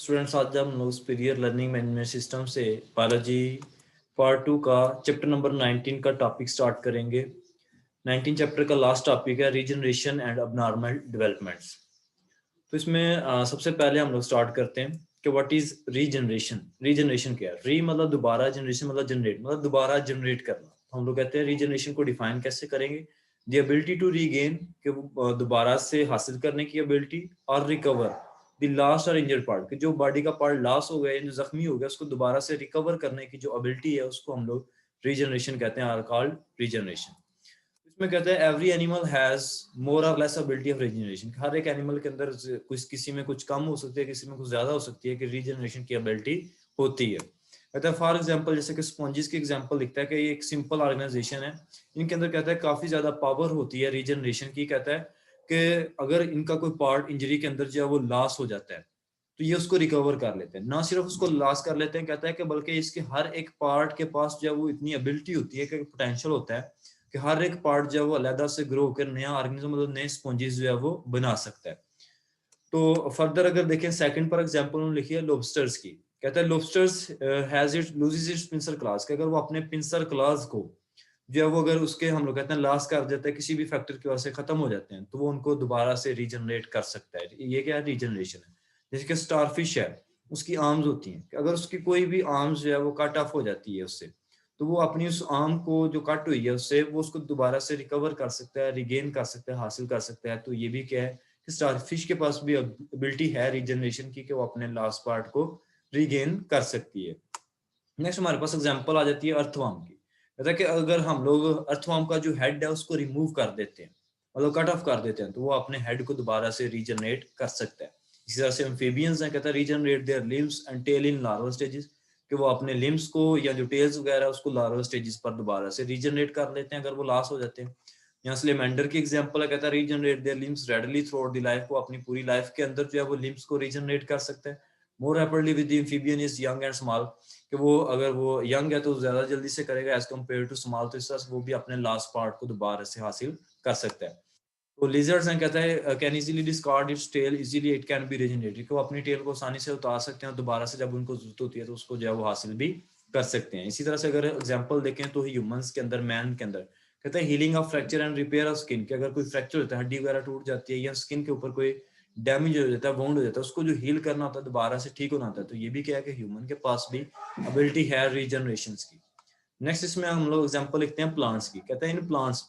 Students, आज हम लोग सुपीरियर लर्निंग मैनेजमेंट सिस्टम से बायोलॉजी पार्ट 2 का चैप्टर नंबर 19 का टॉपिक स्टार्ट करेंगे। 19 चैप्टर का लास्ट टॉपिक है रीजनरेशन एंड अबनॉर्मल डेवलपमेंट्स। तो इसमें सबसे पहले हम लोग स्टार्ट करते हैं कि व्हाट इज रीजनरेशन। रीजनरेशन क्या है? री मतलब दोबारा, जनरेशन मतलब जनरेट, मतलब दोबारा जनरेट करना। हम लोग कहते हैं रीजनरेशन को डिफाइन कैसे करेंगे? द एबिलिटी टू रीगेन, कि वो दोबारा से हासिल करने की एबिलिटी, और रिकवर द लास्ट और इंजर्ड पार्ट, कि जो बॉडी का पार्ट लॉस हो गया, जो जख्मी हो गया, उसको दोबारा से रिकवर करने की जो एबिलिटी है उसको हम लोग रीजनरेशन कहते हैं, आर कॉल्ड रीजनरेशन। इसमें कहते हैं एवरी एनिमल हैज मोर और लेस एबिलिटी ऑफ रीजनरेशन। हर एक एनिमल के अंदर कुछ, किसी में कुछ कम हो सकती है, किसी में कुछ ज्यादा हो सकती है कि रीजनरेशन की एबिलिटी होती है। कहता है फॉर एग्जांपल, जैसे कि स्पॉन्जिस की एग्जांपल लिखता है कि ये एक सिंपल ऑर्गेनाइजेशन है, इनके अंदर कहता है काफी ज्यादा पावर होती है रीजनरेशन की। कहता है कि अगर इनका कोई पार्ट इंजरी के अंदर जो है वो लॉस हो जाता है तो ये उसको रिकवर कर लेते हैं। ना सिर्फ उसको लॉस कर लेते हैं, कहता है कि बल्कि इसके हर एक पार्ट के पास जो है वो इतनी एबिलिटी होती है कि पोटेंशियल होता है कि हर एक पार्ट जो है वो अलग से ग्रो होकर नया ऑर्गेनिज्म, मतलब नए स्पॉन्जेस जो है वो बना सकता है। तो फर्दर अगर देखें, सेकंड पर एग्जांपल उन्होंने लिखी है लॉबस्टर्स की। कहता है lobsters has it loses it's pincer class, कि अगर वो अपने पिंसर क्लास को जो है वो अगर उसके हम लोग कहते हैं लॉस कर देते हैं, किसी भी फैक्टर की वजह से खत्म हो जाते हैं, तो वो उनको दोबारा से रीजनरेट कर सकता है। ये क्या है? रीजनरेशन है। जैसे कि स्टारफिश है, उसकी आर्म्स होती हैं, अगर उसकी कोई भी आर्म्स जो है वो कट ऑफ हो जाती है उससे, तो वो अपनी उस आर्म को जो कट हुई है उससे वो उसको दोबारा से रिकवर कर सकता है, रिगेन कर सकता है, हासिल कर सकता है। तो ये भी क्या है कि स्टारफिश के पास भी एबिलिटी है रीजनरेशन की, कि वो अपने लास्ट पार्ट को रिगेन कर सकती है। नेक्स्ट हमारे पास एग्जांपल आ जाती है अर्थवर्म की। कहता है कि अगर हम लोग अर्थवर्म का जो हेड है उसको रिमूव कर देते हैं, मतलब कट ऑफ कर देते हैं, तो वो अपने हेड को दोबारा से रीजनरेट कर सकता है। इसी तरह से एम्फीबियंस हैं, कहता है regenerate their limbs and tail in larval stages, कि वो अपने लिम्स को या जो टेल्स वगैरह उसको लार्वल स्टेजेस पर दोबारा से रीजनरेट कर लेते हैं अगर वो लॉस हो जाते हैं। यहाँ स्लेमेंडर की एग्जांपल है, कहता है regenerate their limbs readily throughout the life, को अपनी पूरी लाइफ के अंदर जो है वो लिम्स को रीजनरेट कर सकता है। मोर rapidly with the amphibian is young and small, कि वो अगर वो यंग है तो ज्यादा जल्दी से करेगा एज कम्पेयर टू स्मॉल, तो इस तरह से वो भी अपने लास्ट पार्ट को दोबारा से हासिल कर सकता है। तो लिजर्ड्स हैं, कहता है can easily discard its tail easily it can be regenerated, कि वो अपनी टेल को आसानी से उतार सकते हैं, दोबारा से जब उनको जरूरत होती है तो उसको जो है वो हासिल भी कर सकते हैं। इसी तरह से अगर एग्जांपल देखें तो ह्यूमंस के अंदर, मैन के अंदर, कहता है healing of fracture and repair of skin, कि अगर कोई फ्रैक्चर होता है, हड्डी वगैरह टूट जाती है या स्किन के ऊपर कोई डैमेज हो जाता है, वाउंड हो जाता है, उसको जो हील करना होता है, दोबारा से ठीक होना होता है, तो ये भी क्या है कि ह्यूमन के पास भी एबिलिटी है रीजनरेशन की। नेक्स्ट इसमें हम लोग एग्जांपल लिखते हैं प्लांट्स की। कहते हैं in plants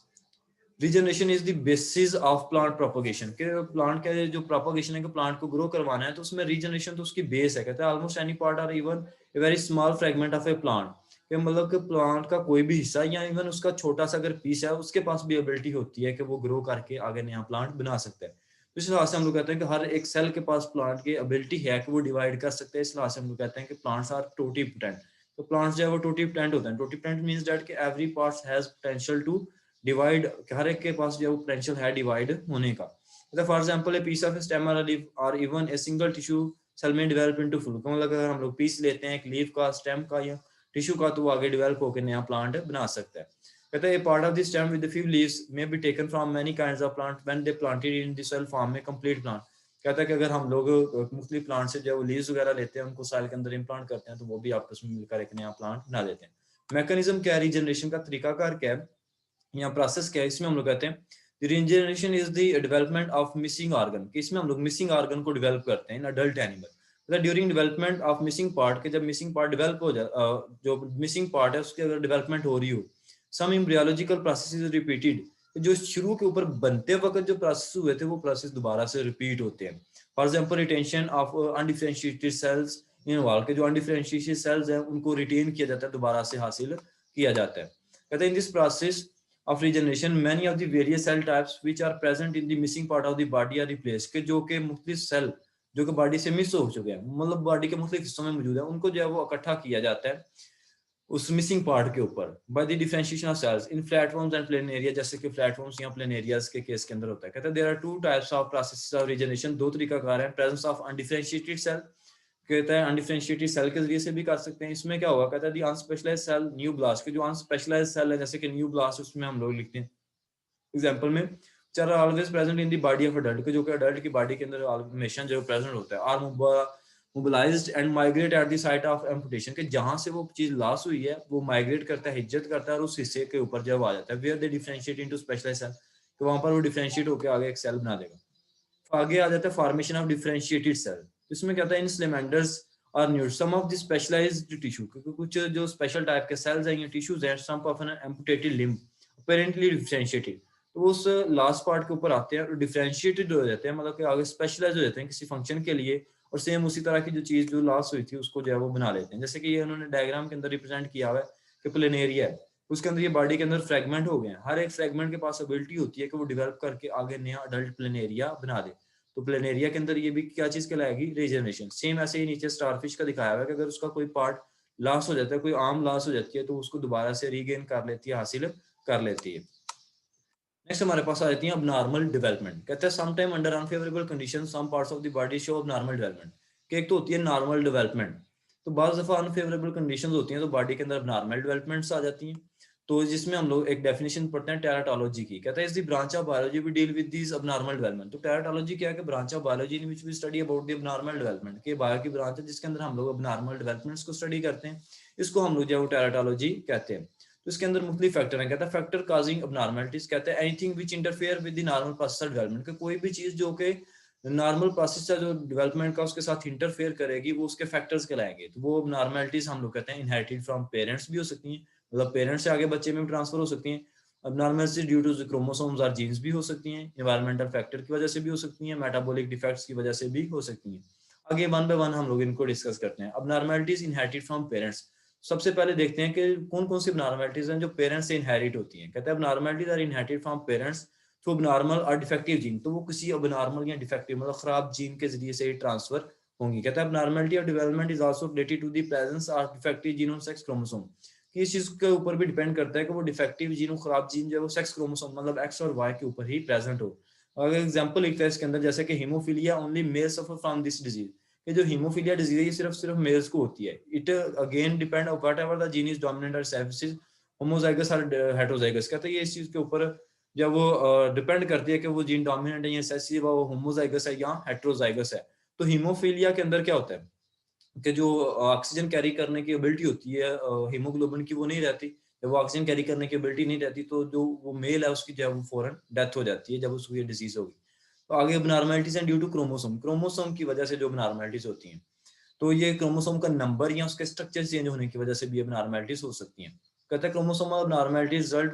regeneration is the basis of plant propagation, के प्लांट का जो प्रोपोगेशन है कि प्लांट को ग्रो करवाना है, तो उसमें रीजनरेशन तो उसकी बेस है। कहता है ऑलमोस्ट एनी पार्ट और even a very small fragment of A plant, कि मतलब कि प्लांट का कोई भी हिस्सा या इवन उसका छोटा सा अगर पीस है, उसके पास भी एबिलिटी होती है कि वो ग्रो करके आगे नया प्लांट बना सकता है। तो इस लिहाज से हम लोग कहते हैं कि हर एक सेल के पास प्लांट की एबिलिटी है कि वो डिवाइड कर सकते हैं। इस लिहाज से हम लोग कहते हैं कि प्लांट्स आर टोटीपोटेंट। तो प्लांट्स जो है वो टोटीपोटेंट होते हैं। टोटीपोटेंट मींस दैट कि every part has potential to divide, हर एक के पास जो है वो पोटेंशियल है डिवाइड होने का। For example a piece of stem और लीफ और even a single tissue cell में डेवलप इनटू फुल, मतलब अगर हम लोग पीस लेते हैं एक लीफ का, स्टेम का या टिश्यू का, तो वो आगे डेवलप होकर नया प्लांट बना सकता है। कहता है part of the stem with the few leaves may be taken from many kinds of plant when they planted in the soil form में कंप्लीट प्लांट। कहता है कि अगर हम लोग मुख्तलिफ प्लांट से जो लीव्स वगैरह लेते हैं, उनको सॉइल के अंदर इम्प्लांट करते हैं, तो वो भी आपस में मिलकर एक नया प्लांट बना देते हैं। मैकेनिज्म क्या है रीजनरेशन का? तरीकाकार क्या है या प्रोसेस क्या है? इसमें हम लोग कहते हैं regeneration is the development of missing organ, कि इसमें हम लोग मिसिंग ऑर्गन को डेवलप करते हैं इन अडल्ट एनिमल। मतलब during development of missing part, के जब मिसिंग पार्ट डेवलप हो जाए, जो मिसिंग पार्ट है उसकी अगर डेवलपमेंट हो रही हो, सम एम्ब्रियोलॉजिकल प्रोसेस इज रिपीटेड, जो शुरू के ऊपर बनते वक्त जो प्रोसेस हुए थे वो प्रोसेस दोबारा से रिपीट होते हैं। For example retention of undifferentiated cells involve, के जो अनडिफरेंशिएटेड सेल्स हैं उनको रिटेन किया जाता है, दोबारा से हासिल किया जाता है। कहते हैं in this process of regeneration many of the various cell types which are present in the missing part of the body are replaced, के जो के मुख्तलिफ सेल जो कि बॉडी से मिस हो चुके हैं, मतलब बॉडी के मुख्तलिफ हिस्सों में मौजूद है, उनको जो है वो इकट्ठा किया जाता है उस मिसिंग पार्ट के ऊपर by the differentiation of cells in platforms and planaria, जैसे कि प्लेटफॉर्म्स या प्लेनेरियाज के केस के अंदर होता है। कहते हैं there are two types of processes of regeneration, दो तरीकाकार हैं। प्रेजेंस ऑफ अनडिफरेंशिएटेड सेल, कहता है अनडिफरेंशिएटेड सेल के जरिए से भी कर सकते हैं। इसमें क्या होगा? कहता है दी अनस्पेशलाइज्ड सेल न्यू ब्लास्ट, के जो अनस्पेशलाइज्ड सेल है जैसे कि न्यू ब्लास्ट, उसमें हम लोग लिखते हैं एग्जांपल में चल always present in the body of adult, के जो कि अडल्ट की बॉडी के अंदर हमेशा जो प्रेजेंट होता है। और mobilised and migrate at the site of amputation, कि जहां से वो चीज लॉस हुई है वो माइग्रेट करता है, हिज्जत करता है और उस हिस्से के ऊपर जब आ जाता है, where they differentiate into specialised cell, तो वहां पर वो डिफरेंशिएट होकर आगे एक सेल बना देगा। आगे आ जाता है फॉर्मेशन ऑफ डिफरेंशिएटेड सेल। इसमें क्या होता है, इन सैलमेंडर्स और newts some of the specialised tissue, क्योंकि कुछ जो स्पेशल टाइप के सेल्स हैं या टिश्यूज हैं, some of an amputated limb apparently differentiated, तो उस लास्ट पार्ट के ऊपर आते हैं और डिफरेंशिएटेड हो जाते हैं, मतलब कि आगे स्पेशलाइज हो जाते हैं किसी फंक्शन के लिए, और सेम उसी तरह की जो चीज जो लॉस हुई थी उसको जो है वो बना लेते हैं। जैसे कि ये उन्होंने डायग्राम के अंदर रिप्रेजेंट किया हुआ है कि प्लेनेरिया है, उसके अंदर ये बॉडी के अंदर फ्रेगमेंट हो गए हैं, हर एक फ्रेगमेंट के पास एबिलिटी होती है कि वो डेवलप करके आगे नया अडल्ट प्लेनेरिया बना दे। तो प्लेनेरिया के अंदर ये भी क्या चीज कहलाएगी, रीजनरेशन। सेम ऐसे ही नीचे स्टारफिश का दिखाया हुआ है कि अगर उसका कोई पार्ट लॉस हो जाता है, कोई आर्म लॉस हो जाती है, तो उसको दोबारा से रीगेन कर लेती है, हासिल कर लेती है। नेक्स्ट हमारे पास आ जाती है अबनॉर्मल डेवलपमेंट। कहते हैं some time under unfavourable condition some parts of the body show abnormal development, कि एक तो होती है नॉर्मल डेवलपमेंट, तो बाज़ दफ़ा अनफेवरेबल कंडीशंस होती हैं तो बॉडी के अंदर अबनॉर्मल डेवलपमेंट्स आ जाती हैं। तो जिसमें हम लोग एक डेफिनेशन पढ़ते हैं टेराटोलॉजी की, कहता है is the branch of biology we deal with this abnormal development. तो टेराटोलॉजी क्या है कि branch of biology in which we study about the abnormal development, के बायो की ब्रांच है जिसके अंदर हम लोग अबनॉर्मल डेवलपमेंट्स को स्टडी करते हैं, इसको हम लोग जो है टेराटोलॉजी कहते हैं। तो इसके अंदर मुख्तलिफ फैक्टर हैं, कहता है फैक्टर काजिंग अबनॉर्मलिटीज, कहते हैं anything which interfere with the normal process of development, कि कोई भी चीज जो कि नॉर्मल प्रोसेस का जो डेवलपमेंट का उसके साथ इंटरफेयर करेगी वो उसके फैक्टर्स कहलाएंगे। तो वो अबनॉर्मलिटीज हम लोग कहते हैं इनहेरिटेड फ्रॉम पेरेंट्स भी हो सकती हैं, मतलब पेरेंट्स से आगे बच्चे में भी ट्रांसफर हो सकती हैं। अबनॉर्मलिटीज ड्यू टू क्रोमोसोम्स और जीन्स भी हो सकती हैं, एनवायरमेंटल फैक्टर की वजह से भी हो सकती हैं, मेटाबॉलिक डिफेक्ट्स की वजह से भी हो सकती हैं। आगे वन बाय वन हम लोग इनको डिस्कस करते हैं। अबनॉर्मलिटीज इनहेरिटेड फ्रॉम पेरेंट्स, सबसे पहले देखते हैं कि कौन कौन सी अबनॉर्मलिटीज हैं जो पेरेंट्स से इनहेरिट होती हैं। कहते हैं abnormalities are inherited from parents through abnormal और डिफेक्टिव जीन, तो वो किसी अबनॉर्मल या डिफेक्टिव मतलब खराब जीन के जरिए से ही ट्रांसफर होंगी। कहता है abnormality of development is also related to the presence of defective gene on sex chromosome, कि इस चीज के ऊपर भी डिपेंड करता है कि वो डिफेक्टिव जीन खराब जीन जो है वो सेक्स क्रोमोसोम मतलब एक्स और वाई के ऊपर ही प्रेजेंट हो। अगर एग्जांपल लिखता है इसके अंदर, जैसे कि haemophilia only mail suffer from this disease, कि जो हीमोफीलिया डिजीज है ये सिर्फ मेल्स को होती है। It again depend on whatever the gene is dominant और सेक्स होमोजाइगस और हेटेरोजाइगस। कहते हैं ये इस चीज के ऊपर जब वो डिपेंड करती है कि वो जीन डोमिनेंट है या रिसेसिव है, वो होमोजाइगस है या हेटेरोजाइगस है। तो हीमोफीलिया के अंदर क्या होता है कि जो ऑक्सीजन कैरी करने की एबिलिटी होती है हीमोग्लोबिन की वो नहीं रहती। जब वो ऑक्सीजन कैरी करने की एबिलिटी नहीं रहती तो जो वो मेल है उसकी जो है वो फौरन डेथ हो जाती है जब उसको ये डिजीज होगी। तो आगे abnormalities and due to chromosome, chromosome की वजह से जो अबनॉर्मलिटीज होती हैं, तो ये क्रोमोसोम का नंबर या उसके स्ट्रक्चर चेंज होने की वजह से भी अबनॉर्मलिटीज हो सकती हैं। कहते हैं chromosome abnormalities result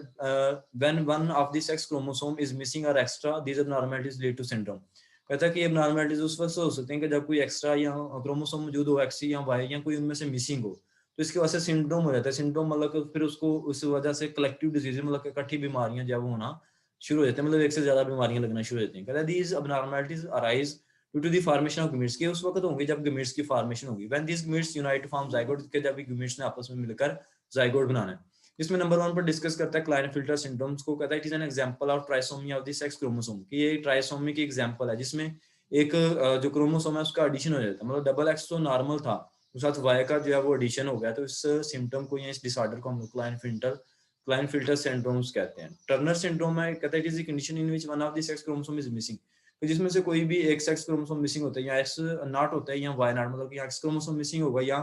when one of the sex chromosome is missing और extra, these abnormalities lead to syndrome. कहता है कि ये अबनॉर्मलिटीज उस वक्त से हो सकती हैं कि जब कोई एक्स्ट्रा या क्रोमोसोम मौजूद हो, एक्स या वाई या कोई उनमें से मिसिंग हो, तो इसकी वजह से सिंड्रोम हो जाता है। सिंड्रोम मतलब कि फिर उसको उस वजह से कलेक्टिव डिजीज मतलब इकट्ठी बीमारियां जब होना शुरू हो जाती है, मतलब एक से ज्यादा बीमारियां लगना शुरू हो जाती हैं। कहता है these abnormalities arise due to the formation of gametes, के उस वक्त होंगे जब गमीट्स की फॉर्मेशन होगी। When this gametes unite to form zygote, के जब गमीट्स ने आपस में मिलकर जाइगोट बनाना है। इसमें नंबर 1 पर डिस्कस करता है क्लाइनफिल्टर सिंड्रोम्स को। कहता है it is an example of trisomy of the sex chromosome, कि ये ट्राइसोमी की एग्जांपल है जिसमें एक जो क्रोमोसोम है उसका एडिशन हो जाता है, मतलब डबल एक्स तो नॉर्मल था, उस साथ वाई का जो है वो एडिशन हो गया। तो इस सिम्टम को या इस डिसऑर्डर को हम लोग क्लाइनफिल्टर सिंड्रोम्स कहते हैं। टर्नर सिंड्रोम है, कहता है it is the condition in which one of the sex chromosome is missing, तो जिसमें से कोई भी एक सेक्स क्रोमोसोम मिसिंग होता है, या एक्स नॉट होता है या वाई नॉट, मतलब कि एक्स क्रोमोसोम मिसिंग होगा या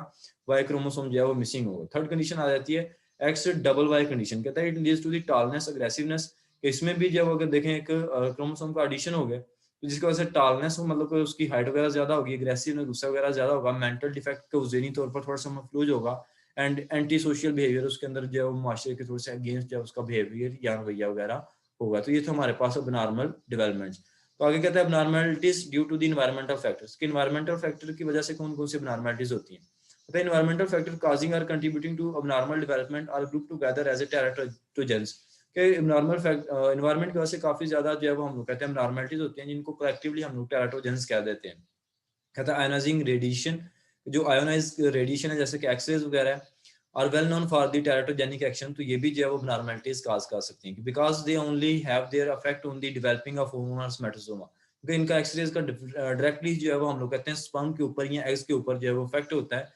वाई क्रोमोसोम जो है वो मिसिंग होगा। थर्ड कंडीशन आ जाती है एक्स डबल वाई कंडीशन। कहता है it leads to the tallness aggressiveness, इसमें भी जब अगर देखें एक क्रोमोसोम का एडिशन हो गया तो जिसकी वजह से टॉलनेस हो, मतलब उसकी हाइट वगैरह ज्यादा होगी, अग्रेसिवनेस गुस्सा वगैरह ज्यादा होगा, मेंटल डिफेक्ट का ज़हनी तौर पर थोड़ा सा मफलूज होगा, एंड एंटी सोशल बिहेवियर उसके अंदर जो है माशरे के थोड़े से अगेंस्ट जो उसका बिहेवियर या रवैया वगैरह होगा। तो ये तो हमारे पास अब नॉर्मल डेवलपमेंट्स। तो आगे कहते हैं abnormalities due to the environmental factors, कि एनवायरमेंटल फैक्टर की वजह से कौन कौन सी अबनॉर्मलिटीज होती हैं। कहते हैं एनवायरमेंटल फैक्टर काजिंग और contributing to abnormal development are group together as a teratogens, के एनवायरमेंटल एनवायरमेंट की वजह से काफी ज्यादा जो है वो हम लोग कहते हैं एबनॉर्मलिटीज होती हैं जिनको कलेक्टिवली हम लोग टेराटोजेंस कह देते हैं। कहता है आयोनाइजिंग रेडिएशन, जो आयोनाइज रेडिएशन है जैसे कि एक्सरेज वगैरह और well known for the teratogenic action, तो ये भी जो है वो अबनॉर्मलिटीज काज कर सकती हैं because they only have their effect on the developing of hormone और स्पर्मेटोजोआ, क्योंकि इनका एक्सरेज का डायरेक्टली जो है वो हम लोग कहते हैं स्पर्म के ऊपर या एग्स के ऊपर जो है वो इफेक्ट होता है